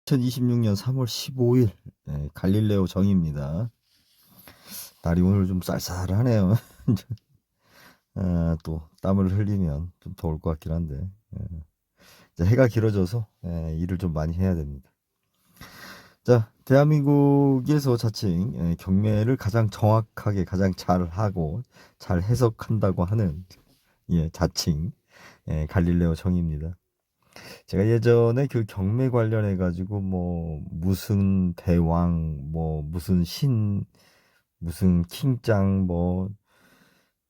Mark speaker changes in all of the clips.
Speaker 1: 2026년 3월 15일 갈릴레오 정입니다. 날이 오늘 좀 쌀쌀하네요. 또 땀을 흘리면 좀 더울 것 같긴 한데 이제 해가 길어져서 일을 좀 많이 해야 됩니다. 자, 대한민국에서 자칭 경매를 가장 정확하게 가장 잘하고 잘 해석한다고 하는 자칭 갈릴레오 정입니다. 제가 예전에 그 경매 관련해 가지고 뭐 무슨 대왕 뭐 무슨 신 무슨 킹짱 뭐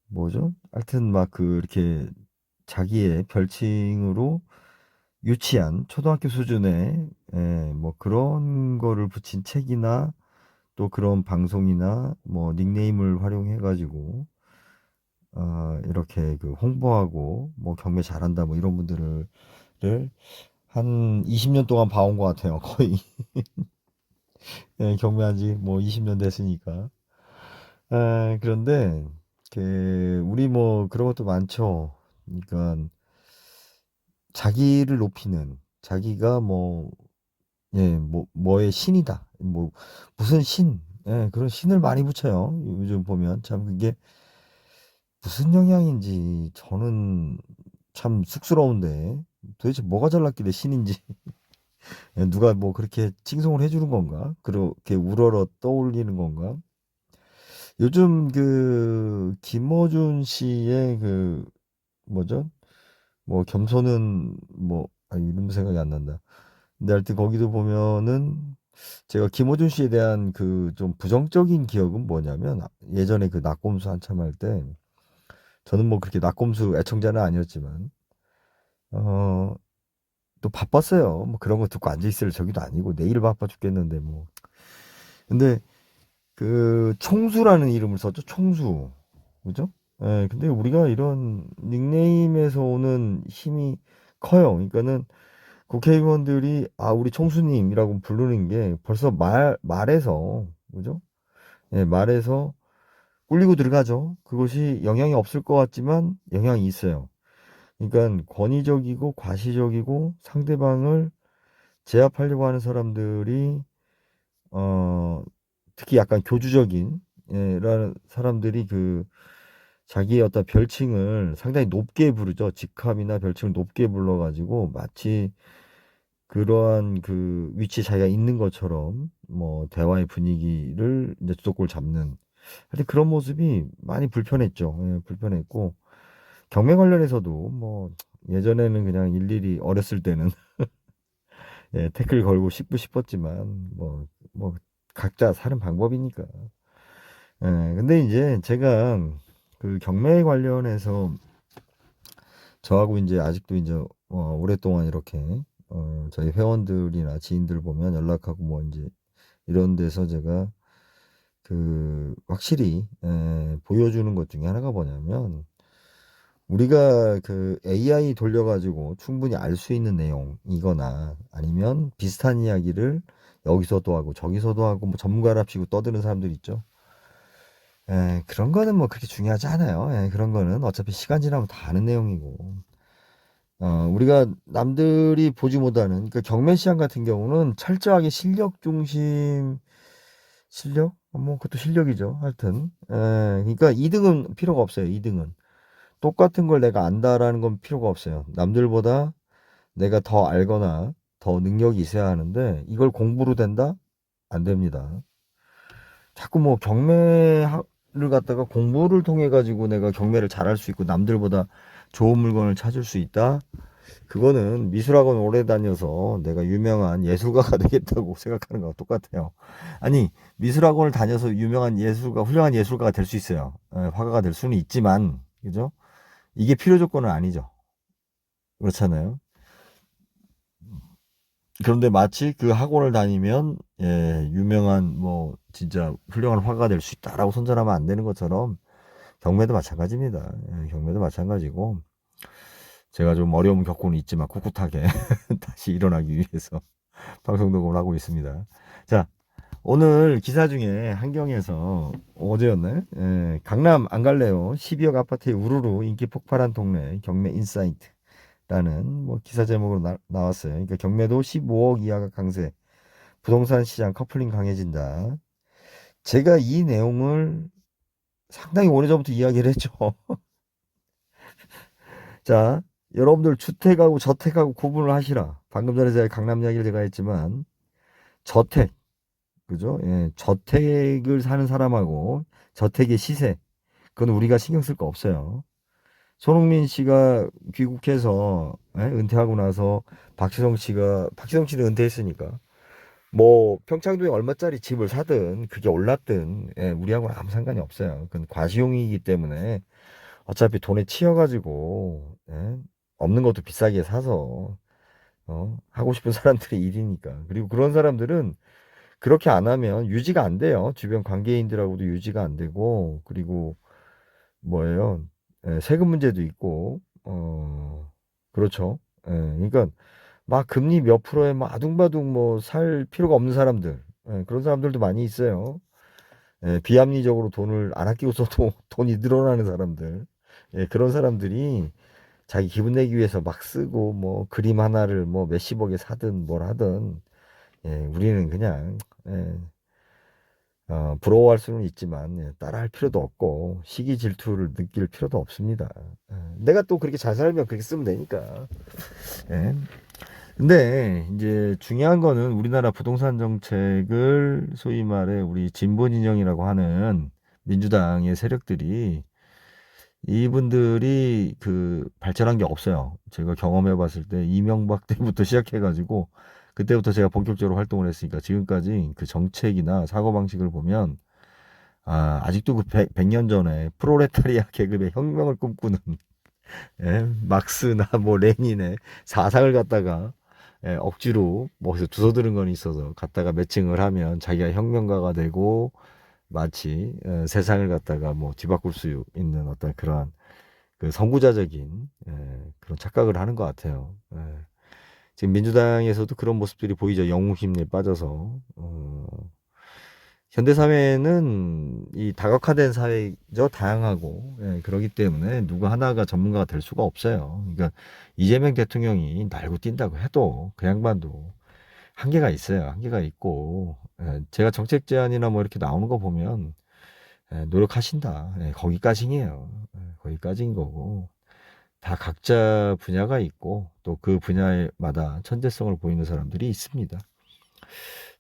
Speaker 1: 뭐죠? 하여튼 막 그 이렇게 자기의 별칭으로 유치한 초등학교 수준의 뭐 그런 거를 붙인 책이나 또 그런 방송이나 뭐 닉네임을 활용해 가지고 이렇게 그 홍보하고 뭐 경매 잘한다 뭐 이런 분들을 한 20년 동안 봐온 것 같아요. 거의 경매한 지 뭐 20년 됐으니까. 그런데 그 우리 뭐 그런 것도 많죠. 그러니까 자기를 높이는 자기가 뭐 뭐의 신이다. 뭐 무슨 신, 그런 신을 많이 붙여요. 요즘 보면 참 그게 무슨 영향인지 저는 참 쑥스러운데 도대체 뭐가 잘났길래 신인지 누가 뭐 그렇게 칭송을 해주는 건가? 그렇게 우러러 떠올리는 건가? 요즘 그 김어준 씨의 그 뭐죠? 뭐 겸손은 뭐 이름 생각이 안 난다. 근데 하여튼 거기도 보면은 제가 김어준 씨에 대한 그 좀 부정적인 기억은 뭐냐면 예전에 그 낙곰수 한참 할 때 저는 뭐 그렇게 낙곰수 애청자는 아니었지만 어 또 바빴어요. 뭐 그런 거 듣고 앉아 있을 저기도 아니고 내일 바빠 죽겠는데 뭐. 근데 그 총수라는 이름을 썼죠. 총수. 그죠? 근데 우리가 이런 닉네임에서 오는 힘이 커요. 그러니까는 국회의원들이 우리 총수님이라고 부르는 게 벌써 말에서 그죠? 말에서 꿀리고 들어가죠. 그것이 영향이 없을 것 같지만 영향이 있어요. 그러니까 권위적이고 과시적이고 상대방을 제압하려고 하는 사람들이 어 특히 약간 교주적인 라는 사람들이 그 자기의 어떤 별칭을 상당히 높게 부르죠. 직함이나 별칭을 높게 불러가지고 마치 그러한 그 위치에 자기가 있는 것처럼 뭐 대화의 분위기를 이제 주도권을 잡는 하여튼 그런 모습이 많이 불편했죠. 불편했고 경매 관련해서도 뭐 예전에는 그냥 일일이 어렸을 때는 태클 걸고 싶고 싶었지만 뭐 각자 사는 방법이니까. 근데 이제 제가 그 경매 관련해서 저하고 이제 아직도 이제 오랫동안 이렇게 저희 회원들이나 지인들 보면 연락하고 뭐 이제 이런 데서 제가 그 확실히 보여주는 것 중에 하나가 뭐냐면 우리가 그 AI 돌려가지고 충분히 알 수 있는 내용이거나 아니면 비슷한 이야기를 여기서도 하고 저기서도 하고 뭐 전문가랍시고 떠드는 사람들 있죠. 그런 거는 뭐 그렇게 중요하지 않아요. 그런 거는 어차피 시간 지나면 다 아는 내용이고. 우리가 남들이 보지 못하는 그 경매 시장 같은 경우는 철저하게 실력 중심, 실력? 뭐 그것도 실력이죠. 하여튼. 그러니까 2등은 필요가 없어요. 2등은. 똑같은 걸 내가 안다라는 건 필요가 없어요. 남들보다 내가 더 알거나 더 능력이 있어야 하는데 이걸 공부로 된다? 안 됩니다. 자꾸 뭐 경매를 갖다가 공부를 통해 가지고 내가 경매를 잘할 수 있고 남들보다 좋은 물건을 찾을 수 있다. 그거는 미술학원 오래 다녀서 내가 유명한 예술가가 되겠다고 생각하는 거랑 똑같아요. 아니, 미술학원을 다녀서 유명한 예술가, 훌륭한 예술가가 될 수 있어요. 화가가 될 수는 있지만, 그죠? 이게 필요 조건은 아니죠. 그렇잖아요. 그런데 마치 그 학원을 다니면 유명한 뭐 진짜 훌륭한 화가가 될 수 있다라고 선전하면 안 되는 것처럼 경매도 마찬가지입니다. 경매도 마찬가지고 제가 좀 어려움 겪고는 있지만 꿋꿋하게 다시 일어나기 위해서 방송 녹음을 하고 있습니다. 자, 오늘 기사 중에 한경에서 어제였나요? 강남 안 갈래요. 12억 아파트의 우르르 인기 폭발한 동네 경매 인사이트라는 뭐 기사 제목으로 나왔어요. 그러니까 경매도 15억 이하가 강세. 부동산 시장 커플링 강해진다. 제가 이 내용을 상당히 오래전부터 이야기를 했죠. 자, 여러분들 주택하고 저택하고 구분을 하시라. 방금 전에 제가 강남 이야기를 제가 했지만, 저택, 그죠? 예, 저택을 사는 사람하고 저택의 시세, 그건 우리가 신경 쓸 거 없어요. 손흥민 씨가 귀국해서 은퇴하고 나서 박지성 씨는 은퇴했으니까 뭐 평창도에 얼마짜리 집을 사든 그게 올랐든 우리하고는 아무 상관이 없어요. 그건 과시용이기 때문에 어차피 돈에 치여가지고 없는 것도 비싸게 사서 하고 싶은 사람들의 일이니까. 그리고 그런 사람들은 그렇게 안 하면 유지가 안 돼요. 주변 관계인들하고도 유지가 안 되고, 그리고 뭐예요? 세금 문제도 있고, 그렇죠. 그러니까 막 금리 몇 프로에 막 아둥바둥 뭐 살 필요가 없는 사람들, 그런 사람들도 많이 있어요. 비합리적으로 돈을 안 아끼고 써도 돈이 늘어나는 사람들, 그런 사람들이 자기 기분 내기 위해서 막 쓰고 뭐 그림 하나를 뭐 몇십억에 사든 뭘 하든, 우리는 그냥 부러워할 수는 있지만 따라할 필요도 없고 시기 질투를 느낄 필요도 없습니다. 내가 또 그렇게 잘 살면 그렇게 쓰면 되니까. 예. 근데 이제 중요한 거는 우리나라 부동산 정책을 소위 말해 우리 진보 진영이라고 하는 민주당의 세력들이, 이분들이 그 발전한 게 없어요. 제가 경험해 봤을 때 이명박 때부터 시작해가지고 그때부터 제가 본격적으로 활동을 했으니까 지금까지 그 정책이나 사고방식을 보면 아직도 그 100년 전에 프롤레타리아 계급의 혁명을 꿈꾸는 막스나 뭐 레닌의 사상을 갖다가 억지로 뭐 어디서 주워들은 건 있어서 갖다가 매칭을 하면 자기가 혁명가가 되고 마치 세상을 갖다가 뭐 뒤바꿀 수 있는 어떤 그러한 그 선구자적인 그런 착각을 하는 것 같아요. 지금 민주당에서도 그런 모습들이 보이죠. 영웅 심리에 빠져서. 현대 사회는 이 다각화된 사회죠. 다양하고. 그러기 때문에 누구 하나가 전문가가 될 수가 없어요. 그러니까 이재명 대통령이 날고 뛴다고 해도 그 양반도 한계가 있어요. 한계가 있고. 제가 정책 제안이나 뭐 이렇게 나오는 거 보면 노력하신다. 거기까지예요. 거기까지인 거고. 다 각자 분야가 있고 또 그 분야마다 천재성을 보이는 사람들이 있습니다.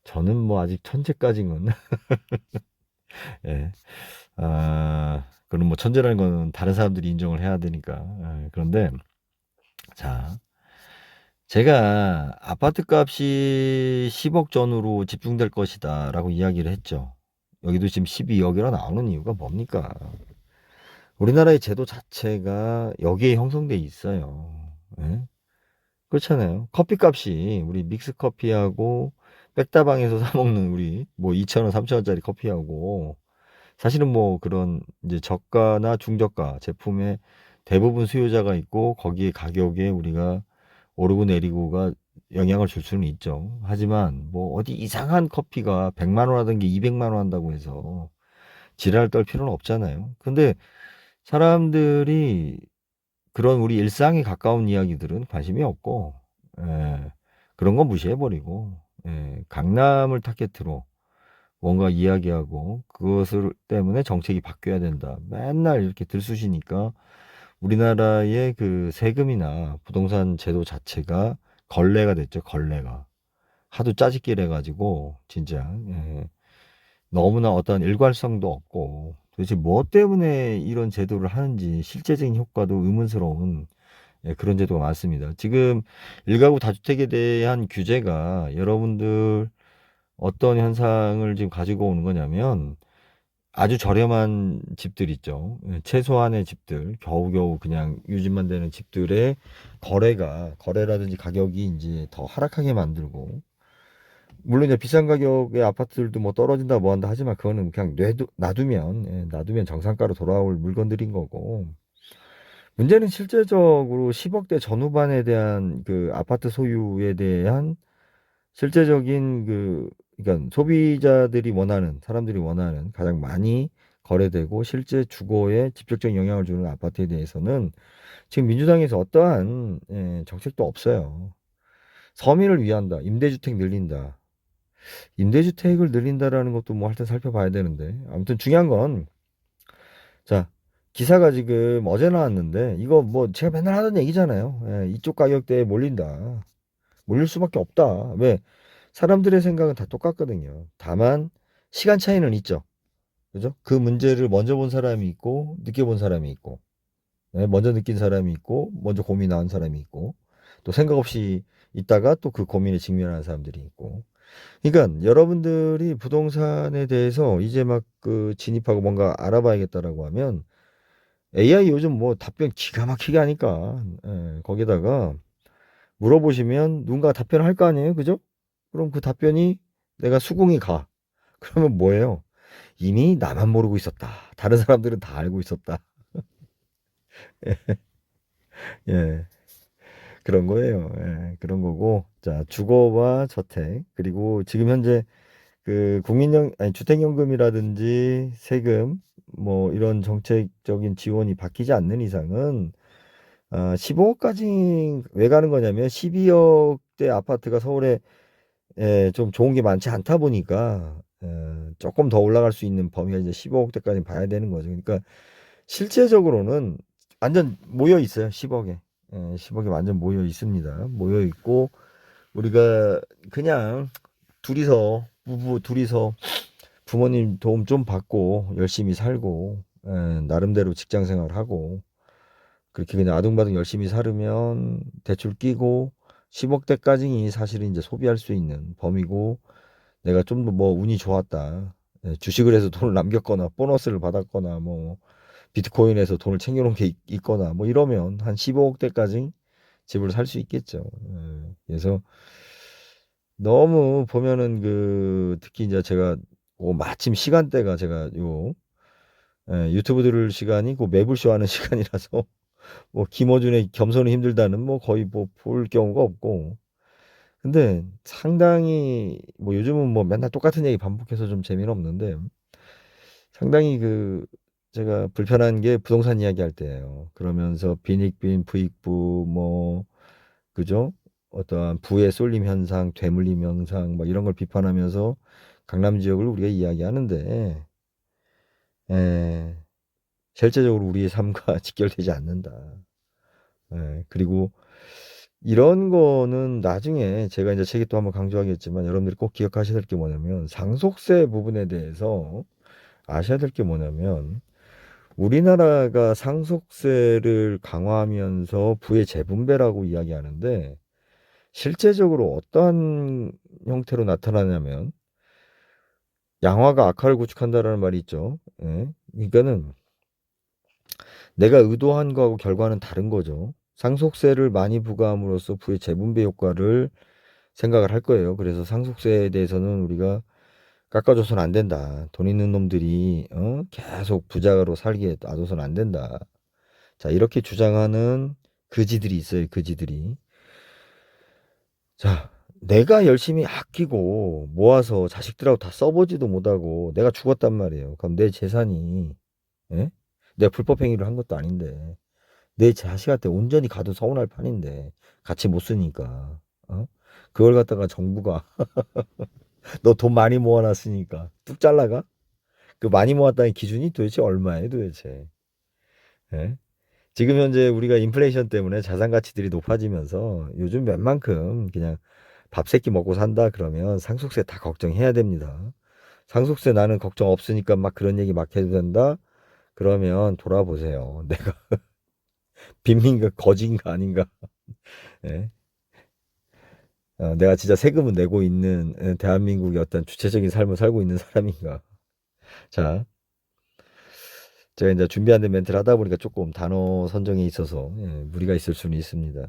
Speaker 1: 저는 뭐 아직 천재까지는 예. 그럼 뭐 천재라는 거는 다른 사람들이 인정을 해야 되니까. 그런데 자, 제가 아파트 값이 10억 전후로 집중될 것이다라고 이야기를 했죠. 여기도 지금 12억이라 나오는 이유가 뭡니까? 우리나라의 제도 자체가 여기에 형성돼 있어요. 예? 그렇잖아요. 커피값이 우리 믹스 커피하고 백다방에서 사 먹는 우리 뭐 2,000원, 3,000원짜리 커피하고 사실은 뭐 그런 이제 저가나 중저가 제품의 대부분 수요자가 있고 거기에 가격에 우리가 오르고 내리고가 영향을 줄 수는 있죠. 하지만 뭐 어디 이상한 커피가 100만 원 하던 게 200만 원 한다고 해서 지랄 떨 필요는 없잖아요. 근데 사람들이 그런 우리 일상에 가까운 이야기들은 관심이 없고, 예, 그런 건 무시해버리고, 강남을 타겟으로 뭔가 이야기하고, 그것을 때문에 정책이 바뀌어야 된다. 맨날 이렇게 들쑤시니까 우리나라의 그 세금이나 부동산 제도 자체가 걸레가 됐죠, 걸레가. 하도 짜집기를 해가지고, 진짜, 너무나 어떤 일관성도 없고, 도대체 뭐 때문에 이런 제도를 하는지 실제적인 효과도 의문스러운 그런 제도가 많습니다. 지금 일가구 다주택에 대한 규제가 여러분들 어떤 현상을 지금 가지고 오는 거냐면 아주 저렴한 집들 있죠. 최소한의 집들, 겨우겨우 그냥 유지만 되는 집들의 거래라든지 가격이 이제 더 하락하게 만들고, 물론 이제 비싼 가격의 아파트들도 뭐 떨어진다 뭐 한다 하지만 그거는 그냥 놔두면 정상가로 돌아올 물건들인 거고, 문제는 실제적으로 10억대 전후반에 대한 그 아파트 소유에 대한 실제적인 그러니까 소비자들이 원하는, 사람들이 원하는 가장 많이 거래되고 실제 주거에 직접적인 영향을 주는 아파트에 대해서는 지금 민주당에서 어떠한 정책도 없어요. 서민을 위한다, 임대주택 늘린다. 임대주택을 늘린다라는 것도 뭐 하여튼 살펴봐야 되는데 아무튼 중요한 건 자, 기사가 지금 어제 나왔는데 이거 뭐 제가 맨날 하던 얘기잖아요. 예, 이쪽 가격대에 몰린다. 몰릴 수밖에 없다. 왜? 사람들의 생각은 다 똑같거든요. 다만 시간 차이는 있죠. 그죠? 그 문제를 먼저 본 사람이 있고 늦게 본 사람이 있고 예, 먼저 느낀 사람이 있고 먼저 고민한 사람이 있고 또 생각 없이 있다가 또 그 고민에 직면하는 사람들이 있고 그러니까 여러분들이 부동산에 대해서 이제 막 그 진입하고 뭔가 알아봐야겠다라고 하면 AI 요즘 뭐 답변 기가 막히게 하니까 예, 거기다가 물어보시면 누군가 답변을 할 거 아니에요, 그죠? 그럼 그 답변이 내가 수긍이 가. 그러면 뭐예요? 이미 나만 모르고 있었다. 다른 사람들은 다 알고 있었다. 예, 그런 거예요. 예, 그런 거고. 자, 주거와 저택 그리고 지금 현재 그 아니 주택연금이라든지 세금 뭐 이런 정책적인 지원이 바뀌지 않는 이상은 15억까지 왜 가는 거냐면 12억대 아파트가 서울에 좀 좋은 게 많지 않다 보니까 조금 더 올라갈 수 있는 범위가 이제 15억대까지 봐야 되는 거죠. 그러니까 실제적으로는 완전 모여 있어요. 10억에. 10억에 완전 모여 있습니다. 모여 있고 우리가 그냥 부부 둘이서 부모님 도움 좀 받고 열심히 살고 나름대로 직장 생활하고 그렇게 그냥 아둥바둥 열심히 살으면 대출 끼고 10억대까지 사실은 이제 소비할 수 있는 범위고 내가 좀 더 뭐 운이 좋았다. 주식을 해서 돈을 남겼거나 보너스를 받았거나 뭐 비트코인에서 돈을 챙겨놓은 게 있거나 뭐 이러면 한 15억대까지 집을 살 수 있겠죠. 그래서 너무 보면은 그 특히 이제 제가 마침 시간대가 제가 유튜브 들을 시간이 그 매불쇼 하는 시간이라서 뭐 김어준의 겸손은 힘들다는 뭐 거의 뭐 볼 경우가 없고 근데 상당히 뭐 요즘은 뭐 맨날 똑같은 얘기 반복해서 좀 재미는 없는데 상당히 그 제가 불편한 게 부동산 이야기 할 때예요. 그러면서 빈익빈 부익부 뭐 그죠? 어떠한 부의 쏠림 현상, 되물림 현상 뭐 이런 걸 비판하면서 강남 지역을 우리가 이야기하는데 에, 실제적으로 우리의 삶과 직결되지 않는다. 그리고 이런 거는 나중에 제가 이제 책에 또 한번 강조하겠지만 여러분들이 꼭 기억하셔야 될 게 뭐냐면 상속세 부분에 대해서 아셔야 될 게 뭐냐면 우리나라가 상속세를 강화하면서 부의 재분배라고 이야기하는데 실제적으로 어떠한 형태로 나타나냐면 양화가 악화를 구축한다라는 말이 있죠. 예. 그러니까는 내가 의도한 거하고 결과는 다른 거죠. 상속세를 많이 부과함으로써 부의 재분배 효과를 생각을 할 거예요. 그래서 상속세에 대해서는 우리가 깎아줘서는 안 된다. 돈 있는 놈들이 계속 부자로 살게 놔둬서는 안 된다. 자, 이렇게 주장하는 그지들이 있어요. 그지들이. 자, 내가 열심히 아끼고 모아서 자식들하고 다 써보지도 못하고 내가 죽었단 말이에요. 그럼 내 재산이 예? 내가 불법 행위를 한 것도 아닌데 내 자식한테 온전히 가도 서운할 판인데 같이 못 쓰니까 그걸 갖다가 정부가 너 돈 많이 모아놨으니까 뚝 잘라가? 그 많이 모았다는 기준이 도대체 얼마예요 도대체? 예? 지금 현재 우리가 인플레이션 때문에 자산 가치들이 높아지면서 요즘 웬만큼 그냥 밥 세끼 먹고 산다 그러면 상속세 다 걱정해야 됩니다. 상속세 나는 걱정 없으니까 막 그런 얘기 막 해도 된다? 그러면 돌아보세요. 내가 빈민가 거지인가 아닌가? 예? 내가 진짜 세금을 내고 있는 대한민국의 어떤 주체적인 삶을 살고 있는 사람인가? 자, 제가 이제 준비하는 멘트를 하다 보니까 조금 단어 선정에 있어서 무리가 있을 수는 있습니다.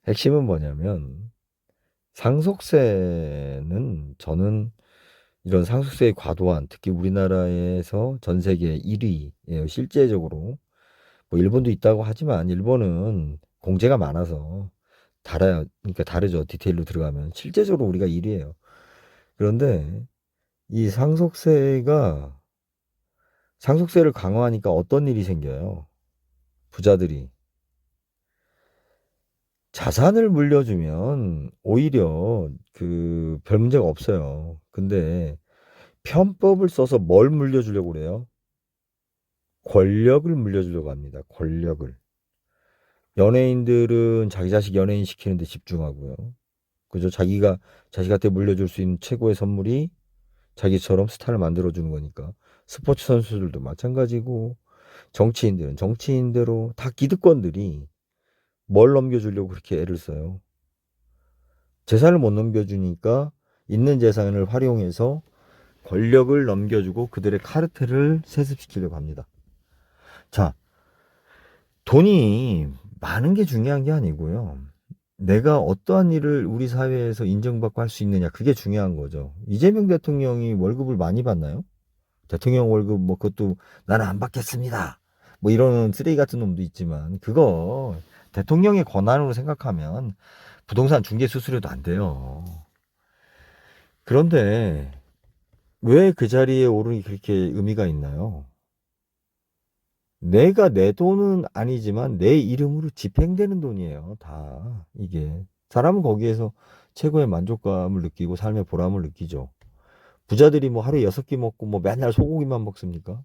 Speaker 1: 핵심은 뭐냐면 상속세는 저는 이런 상속세의 과도한, 특히 우리나라에서 전 세계 1위예요. 실제적으로. 뭐 일본도 있다고 하지만 일본은 공제가 많아서 달아요. 그러니까 다르죠. 디테일로 들어가면. 실제적으로 우리가 1위예요. 그런데 이 상속세를 강화하니까 어떤 일이 생겨요? 부자들이 자산을 물려주면 오히려 별 문제가 없어요. 근데 편법을 써서 뭘 물려주려고 그래요? 권력을 물려주려고 합니다. 권력을. 연예인들은 자기 자식 연예인 시키는데 집중하고요. 그죠? 자기가 자식한테 물려줄 수 있는 최고의 선물이 자기처럼 스타를 만들어주는 거니까. 스포츠 선수들도 마찬가지고, 정치인들은 정치인대로 다 기득권들이 뭘 넘겨주려고 그렇게 애를 써요. 재산을 못 넘겨주니까 있는 재산을 활용해서 권력을 넘겨주고 그들의 카르텔을 세습시키려고 합니다. 자, 돈이 많은 게 중요한 게 아니고요. 내가 어떠한 일을 우리 사회에서 인정받고 할 수 있느냐, 그게 중요한 거죠. 이재명 대통령이 월급을 많이 받나요? 대통령 월급 뭐 그것도 나는 안 받겠습니다. 뭐 이런 쓰레기 같은 놈도 있지만 그거 대통령의 권한으로 생각하면 부동산 중개 수수료도 안 돼요. 그런데 왜 그 자리에 오르기 그렇게 의미가 있나요? 내가 내 돈은 아니지만 내 이름으로 집행되는 돈이에요. 다 이게. 사람은 거기에서 최고의 만족감을 느끼고 삶의 보람을 느끼죠. 부자들이 뭐 하루에 6끼 먹고 뭐 맨날 소고기만 먹습니까?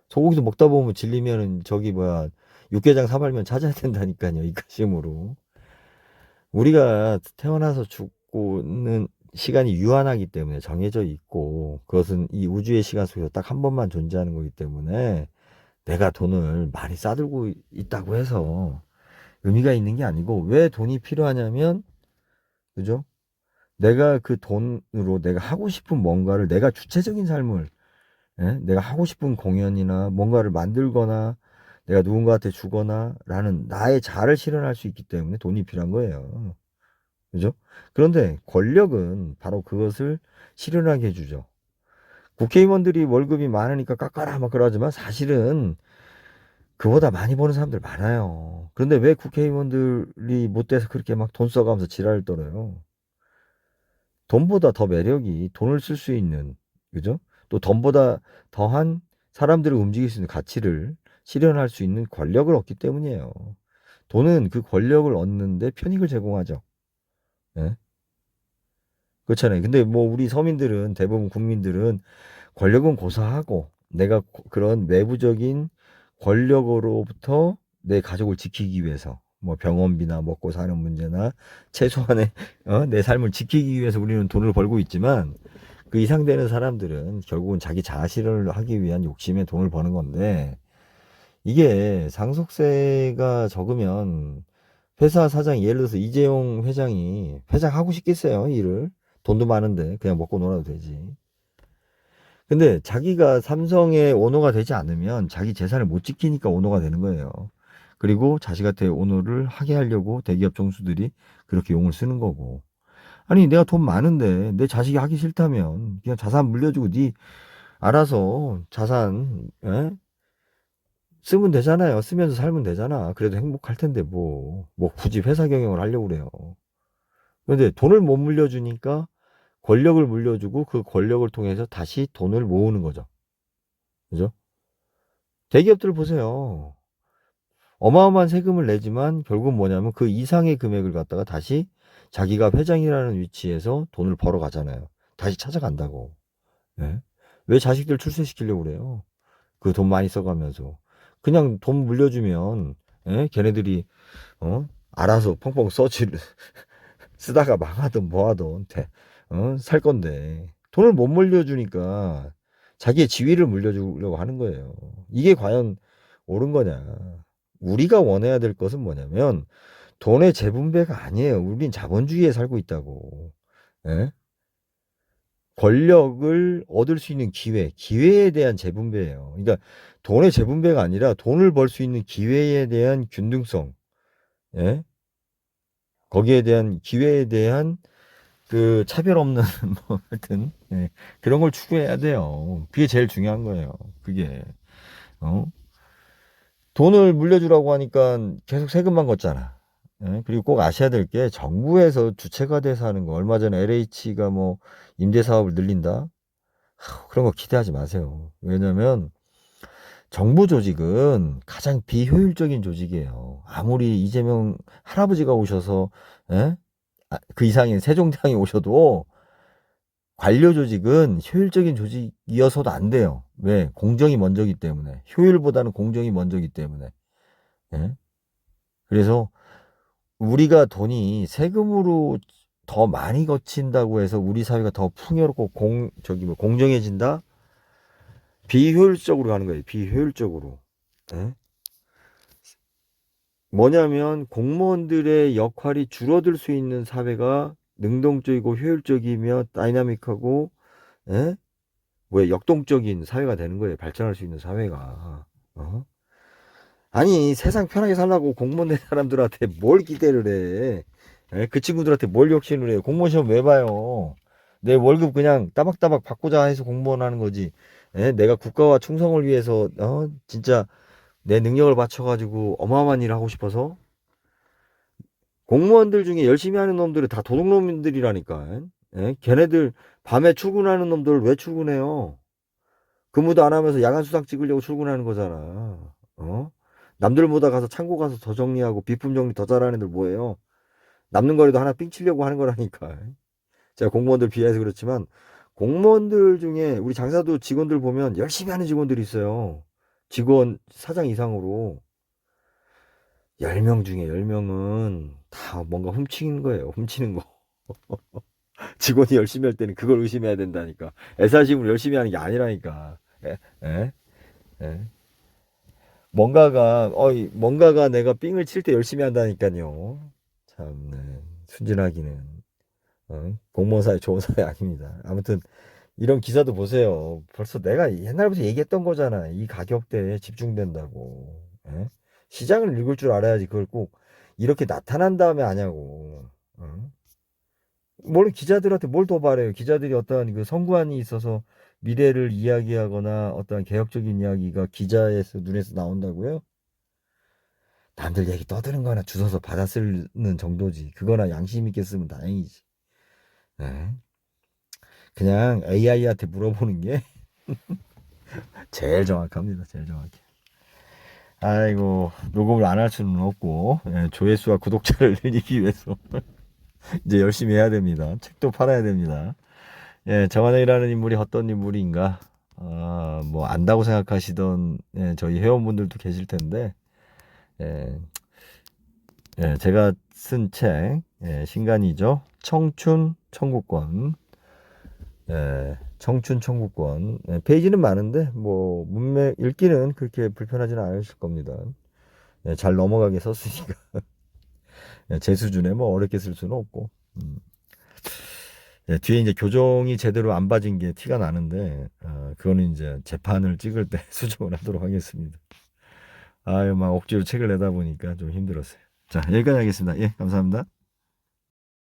Speaker 1: 소고기도 먹다 보면 질리면은 저기 뭐야 육개장 사발면 찾아야 된다니까요. 이가심으로. 우리가 태어나서 죽고는 시간이 유한하기 때문에 정해져 있고 그것은 이 우주의 시간 속에서 딱 한 번만 존재하는 거기 때문에 내가 돈을 많이 싸들고 있다고 해서 의미가 있는 게 아니고 왜 돈이 필요하냐면 그죠? 내가 그 돈으로 내가 하고 싶은 뭔가를 내가 주체적인 삶을 내가 하고 싶은 공연이나 뭔가를 만들거나 내가 누군가한테 주거나 라는 나의 자아를 실현할 수 있기 때문에 돈이 필요한 거예요. 그죠? 그런데 권력은 바로 그것을 실현하게 해주죠. 국회의원들이 월급이 많으니까 깎아라 막 그러지만 사실은 그보다 많이 버는 사람들 많아요. 그런데 왜 국회의원들이 못 돼서 그렇게 막 돈 써가면서 지랄을 떨어요? 돈보다 더 매력이 돈을 쓸 수 있는, 그죠? 또 돈보다 더한 사람들을 움직일 수 있는 가치를 실현할 수 있는 권력을 얻기 때문이에요. 돈은 그 권력을 얻는데 편익을 제공하죠. 예? 그렇잖아요. 근데 뭐 우리 서민들은 대부분 국민들은 권력은 고사하고 내가 그런 외부적인 권력으로부터 내 가족을 지키기 위해서 뭐 병원비나 먹고 사는 문제나 최소한의 내 삶을 지키기 위해서 우리는 돈을 벌고 있지만 그 이상 되는 사람들은 결국은 자기 자아 실현을 하기 위한 욕심에 돈을 버는 건데 이게 상속세가 적으면 회사 사장이 예를 들어서 이재용 회장이 회장하고 싶겠어요 일을 돈도 많은데 그냥 먹고 놀아도 되지. 근데 자기가 삼성의 오너가 되지 않으면 자기 재산을 못 지키니까 오너가 되는 거예요. 그리고 자식한테 오너를 하게 하려고 대기업 총수들이 그렇게 용을 쓰는 거고. 아니 내가 돈 많은데 내 자식이 하기 싫다면 그냥 자산 물려주고 네 알아서 자산 쓰면 되잖아요. 쓰면서 살면 되잖아. 그래도 행복할 텐데 뭐 굳이 회사 경영을 하려고 그래요. 그런데 돈을 못 물려주니까 권력을 물려주고 그 권력을 통해서 다시 돈을 모으는 거죠. 그죠? 대기업들 보세요. 어마어마한 세금을 내지만 결국은 뭐냐면 그 이상의 금액을 갖다가 다시 자기가 회장이라는 위치에서 돈을 벌어 가잖아요. 다시 찾아간다고. 예? 왜 자식들 출세시키려고 그래요? 그 돈 많이 써가면서. 그냥 돈 물려주면, 걔네들이, 알아서 펑펑 쓰다가 망하든 뭐하든, 살 건데. 돈을 못 물려주니까 자기의 지위를 물려주려고 하는 거예요. 이게 과연 옳은 거냐. 우리가 원해야 될 것은 뭐냐면 돈의 재분배가 아니에요. 우린 자본주의에 살고 있다고. 예? 권력을 얻을 수 있는 기회에 대한 재분배예요. 그러니까 돈의 재분배가 아니라 돈을 벌 수 있는 기회에 대한 균등성, 예? 거기에 대한 기회에 대한 그 차별 없는 뭐 하여튼 그런 걸 추구해야 돼요. 그게 제일 중요한 거예요. 그게 어? 돈을 물려주라고 하니까 계속 세금만 걷잖아. 그리고 꼭 아셔야 될 게 정부에서 주체가 돼서 하는 거. 얼마 전에 LH가 뭐 임대 사업을 늘린다. 그런 거 기대하지 마세요. 왜냐면 정부 조직은 가장 비효율적인 조직이에요. 아무리 이재명 할아버지가 오셔서, 예? 그 이상인 세종대왕이 오셔도 관료 조직은 효율적인 조직이어서도 안 돼요. 왜? 공정이 먼저기 때문에. 효율보다는 공정이 먼저기 때문에. 예? 그래서 우리가 돈이 세금으로 더 많이 거친다고 해서 우리 사회가 더 풍요롭고 공정해진다? 비효율적으로 가는 거예요. 비효율적으로. 예? 뭐냐면 공무원들의 역할이 줄어들 수 있는 사회가 능동적이고 효율적이며 다이나믹하고, 예? 뭐야, 역동적인 사회가 되는 거예요. 발전할 수 있는 사회가. 어? 아니, 세상 편하게 살라고 공무원 된 사람들한테 뭘 기대를 해? 예? 그 친구들한테 뭘 욕심을 해요? 공무원 시험 왜 봐요? 내 월급 그냥 따박따박 받고자 해서 공무원 하는 거지. 예? 내가 국가와 충성을 위해서, 진짜 내 능력을 바쳐가지고 어마어마한 일을 하고 싶어서 공무원들 중에 열심히 하는 놈들은 다 도둑놈들이라니까. 예? 걔네들 밤에 출근하는 놈들 왜 출근해요? 근무도 안 하면서 야간 수당 찍으려고 출근하는 거잖아. 어? 남들보다 가서 창고 가서 더 정리하고 비품 정리 더 잘하는 애들 뭐예요? 남는 거라도 하나 삥 치려고 하는 거라니까. 제가 공무원들 비하해서 그렇지만 공무원들 중에 우리 장사도 직원들 보면 열심히 하는 직원들이 있어요. 직원 사장 이상으로 10명 중에 10명은 다 뭔가 훔치는 거예요. 훔치는 거. 직원이 열심히 할 때는 그걸 의심해야 된다니까. 애사심으로 열심히 하는 게 아니라니까. 에? 에? 에? 뭔가가 내가 삥을 칠 때 열심히 한다니까요. 참, 순진하기는. 공무원 사회 좋은 사회 아닙니다. 아무튼, 이런 기사도 보세요. 벌써 내가 옛날부터 얘기했던 거잖아. 이 가격대에 집중된다고. 에? 시장을 읽을 줄 알아야지 그걸 꼭 이렇게 나타난 다음에 하냐고. 어? 뭘 기자들한테 뭘 더 바래요? 기자들이 어떠한 그 선구안이 있어서 미래를 이야기하거나 어떠한 개혁적인 이야기가 기자에서 눈에서 나온다고요? 남들 얘기 떠드는 거나 주워서 받아 쓰는 정도지. 그거나 양심 있게 쓰면 다행이지. 네. 그냥 AI한테 물어보는 게 제일 정확합니다. 제일 정확해. 아이고, 녹음을 안 할 수는 없고, 예, 조회수와 구독자를 늘리기 위해서 이제 열심히 해야 됩니다. 책도 팔아야 됩니다. 예, 정한영이라는 인물이 어떤 인물인가, 뭐, 안다고 생각하시던, 예, 저희 회원분들도 계실 텐데, 예, 예, 제가 쓴 책, 예, 신간이죠. 청춘 청구권. 예, 청춘 청구권. 예, 페이지는 많은데, 뭐, 문맥, 읽기는 그렇게 불편하지는 않으실 겁니다. 예, 잘 넘어가게 썼으니까. 예, 제 수준에 뭐 어렵게 쓸 수는 없고. 예, 뒤에 이제 교정이 제대로 안 빠진 게 티가 나는데, 그거는 이제 재판을 찍을 때 수정을 하도록 하겠습니다. 아유, 막 억지로 책을 내다 보니까 좀 힘들었어요. 자, 여기까지 하겠습니다. 예, 감사합니다.